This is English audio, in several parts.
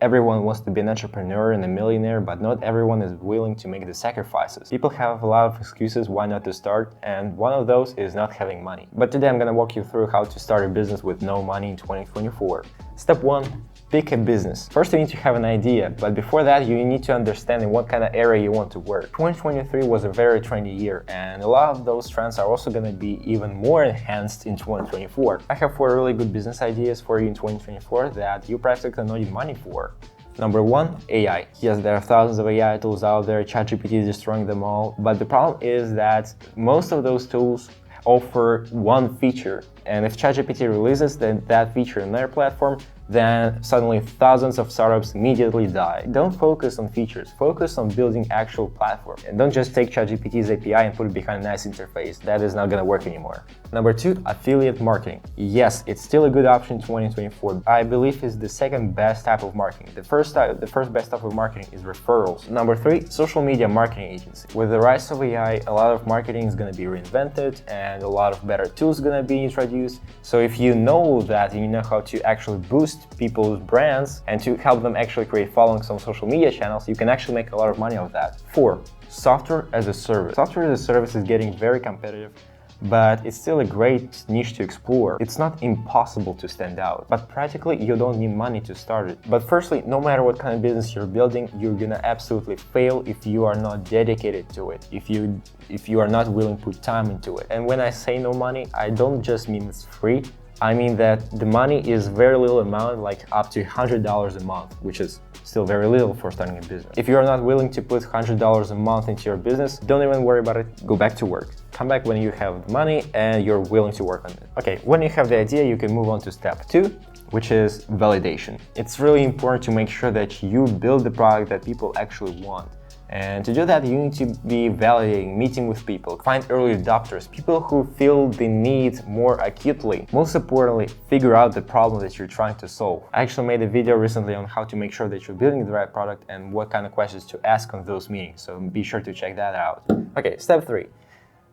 Everyone wants to be an entrepreneur and a millionaire, but not everyone is willing to make the sacrifices. People have a lot of excuses why not to start, and one of those is not having money. But today I'm gonna walk you through how to start a business with no money in 2024. Step 1. Pick a business. First, you need to have an idea, but before that, you need to understand in what kind of area you want to work. 2023 was a very trendy year, and a lot of those trends are also going to be even more enhanced in 2024. I have 4 really good business ideas for you in 2024 that you practically don't need money for. Number 1, AI. Yes, there are thousands of AI tools out there, ChatGPT is destroying them all, but the problem is that most of those tools offer one feature, and if ChatGPT releases that feature in their platform, then suddenly thousands of startups immediately die. Don't focus on features, focus on building actual platform. And don't just take ChatGPT's API and put it behind a nice interface. That is not gonna work anymore. Number 2, affiliate marketing. Yes, it's still a good option in 2024. I believe it's the second best type of marketing. The first best type of marketing is referrals. Number 3, social media marketing agency. With the rise of AI, a lot of marketing is gonna be reinvented and a lot of better tools gonna be introduced. So if you know that and you know how to actually boost people's brands and to help them actually create followings on social media channels, you can actually make a lot of money off that. 4, software as a service. Software as a service is getting very competitive, but it's still a great niche to explore. It's not impossible to stand out, but practically you don't need money to start it. But firstly, no matter what kind of business you're building, you're gonna absolutely fail if you are not dedicated to it, if you are not willing to put time into it. And when I say no money, I don't just mean it's free. I mean that the money is very little amount, like up to $100 a month, which is still very little for starting a business. If you're not willing to put $100 a month into your business, don't even worry about it. Go back to work. Come back when you have the money and you're willing to work on it. Okay, when you have the idea, you can move on to step 2, which is validation. It's really important to make sure that you build the product that people actually want. And to do that, you need to be validating, meeting with people, find early adopters, people who feel the need more acutely. Most importantly, figure out the problem that you're trying to solve. I actually made a video recently on how to make sure that you're building the right product and what kind of questions to ask on those meetings, so be sure to check that out. Okay, step 3.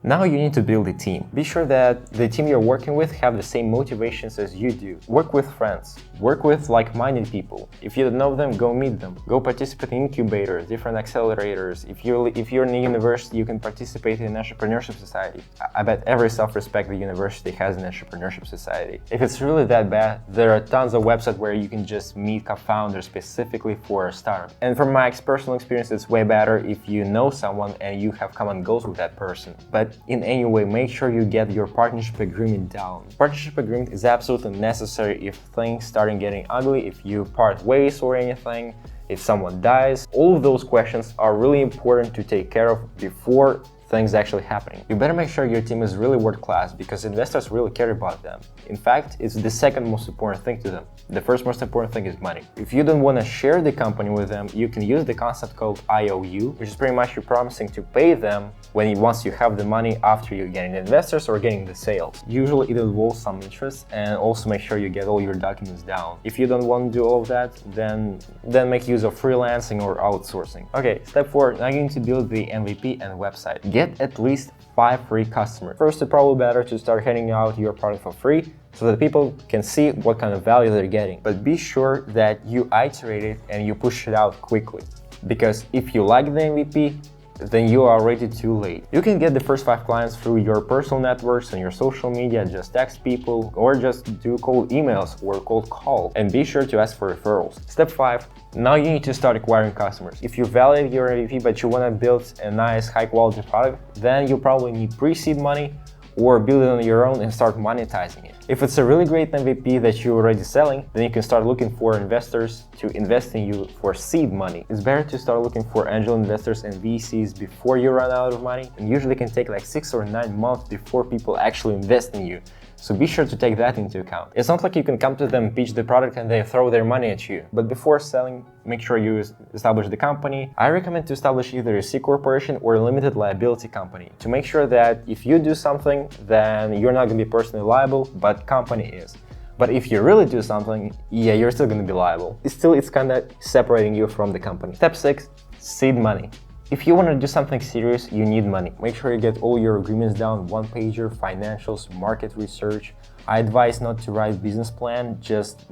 Now you need to build a team. Be sure that the team you're working with have the same motivations as you do. Work with friends. Work with like-minded people. If you don't know them, go meet them. Go participate in incubators, different accelerators. If you're in a university, you can participate in an entrepreneurship society. I bet every self-respecting university has an entrepreneurship society. If it's really that bad, there are tons of websites where you can just meet co-founders specifically for a startup. And from my personal experience, it's way better if you know someone and you have common goals with that person. But in any way, make sure you get your partnership agreement down. Partnership agreement is absolutely necessary if things start getting ugly, if you part ways or anything, if someone dies. All of those questions are really important to take care of before things actually happening. You better make sure your team is really world-class because investors really care about them. In fact, it's the second most important thing to them. The first most important thing is money. If you don't want to share the company with them, you can use the concept called IOU, which is pretty much you promising to pay them once you have the money after you're getting the investors or getting the sales. Usually it involves some interest, and also make sure you get all your documents down. If you don't want to do all of that, then make use of freelancing or outsourcing. Okay, step 4, now you need to build the MVP and website. Get at least 5 free customers. First, it's probably better to start handing out your product for free so that people can see what kind of value they're getting. But be sure that you iterate it and you push it out quickly. Because if you like the MVP, then you are already too late. You can get the first 5 clients through your personal networks and your social media, just text people or just do cold emails or cold calls. And be sure to ask for referrals. Step 5, now you need to start acquiring customers. If you validate your MVP but you want to build a nice high quality product, then you probably need pre-seed money or build it on your own and start monetizing it. If it's a really great MVP that you're already selling, then you can start looking for investors to invest in you for seed money. It's better to start looking for angel investors and VCs before you run out of money, and usually can take like 6 or 9 months before people actually invest in you. So be sure to take that into account. It's not like you can come to them, pitch the product, and they throw their money at you. But before selling, make sure you establish the company. I recommend to establish either a C corporation or a limited liability company to make sure that if you do something, then you're not going to be personally liable, but company is. But if you really do something, yeah, you're still going to be liable. It's kind of separating you from the company. Step 6, seed money. If you want to do something serious, you need money. Make sure you get all your agreements down, one-pager, financials, market research, I advise not to write business plan, just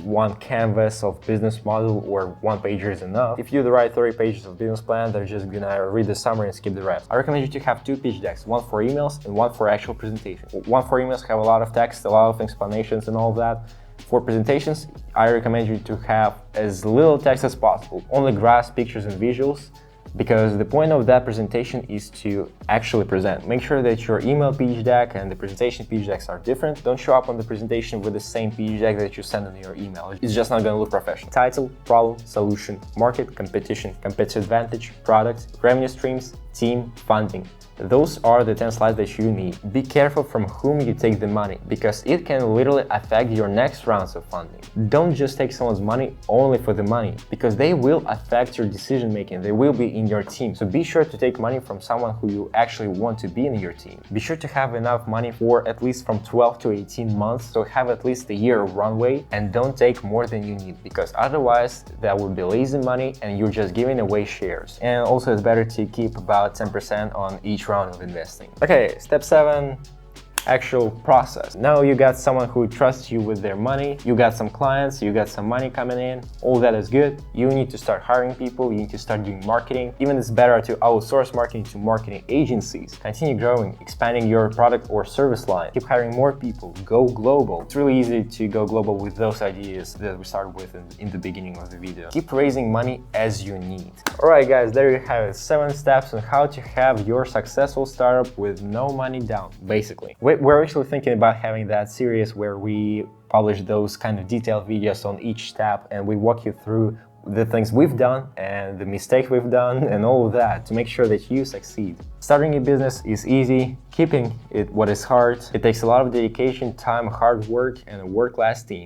one canvas of business model or one page is enough. If you write 30 pages of business plan, they're just gonna read the summary and skip the rest. I recommend you to have 2 pitch decks, one for emails and one for actual presentation. One for emails have a lot of text, a lot of explanations and all that. For presentations, I recommend you to have as little text as possible, only graphs, pictures and visuals, because the point of that presentation is to actually present. Make sure that your email pitch deck and the presentation pitch decks are different. Don't show up on the presentation with the same pitch deck that you send in your email. It's just not gonna look professional. Title, problem, solution, market, competition, competitive advantage, product, revenue streams, team, funding. Those are the 10 slides that you need. Be careful from whom you take the money, because it can literally affect your next rounds of funding. Don't just take someone's money only for the money, because they will affect your decision making. They will be in your team. So be sure to take money from someone who you actually want to be in your team. Be sure to have enough money for at least from 12 to 18 months, so have at least a year of runway, and don't take more than you need, because otherwise that would be lazy money and you're just giving away shares. And also it's better to keep about 10% on each round of investing. Okay, step 7. Actual process. Now you got someone who trusts you with their money, you got some clients, you got some money coming in, all that is good. You need to start hiring people, you need to start doing marketing. Even it's better to outsource marketing to marketing agencies. Continue growing, expanding your product or service line. Keep hiring more people, go global. It's really easy to go global with those ideas that we started with in the beginning of the video. Keep raising money as you need. Alright guys, there you have it. 7 steps on how to have your successful startup with no money down, basically. We're actually thinking about having that series where we publish those kind of detailed videos on each step and we walk you through the things we've done and the mistakes we've done and all of that to make sure that you succeed. Starting a business is easy, keeping it what is hard. It takes a lot of dedication, time, hard work and a world-class team.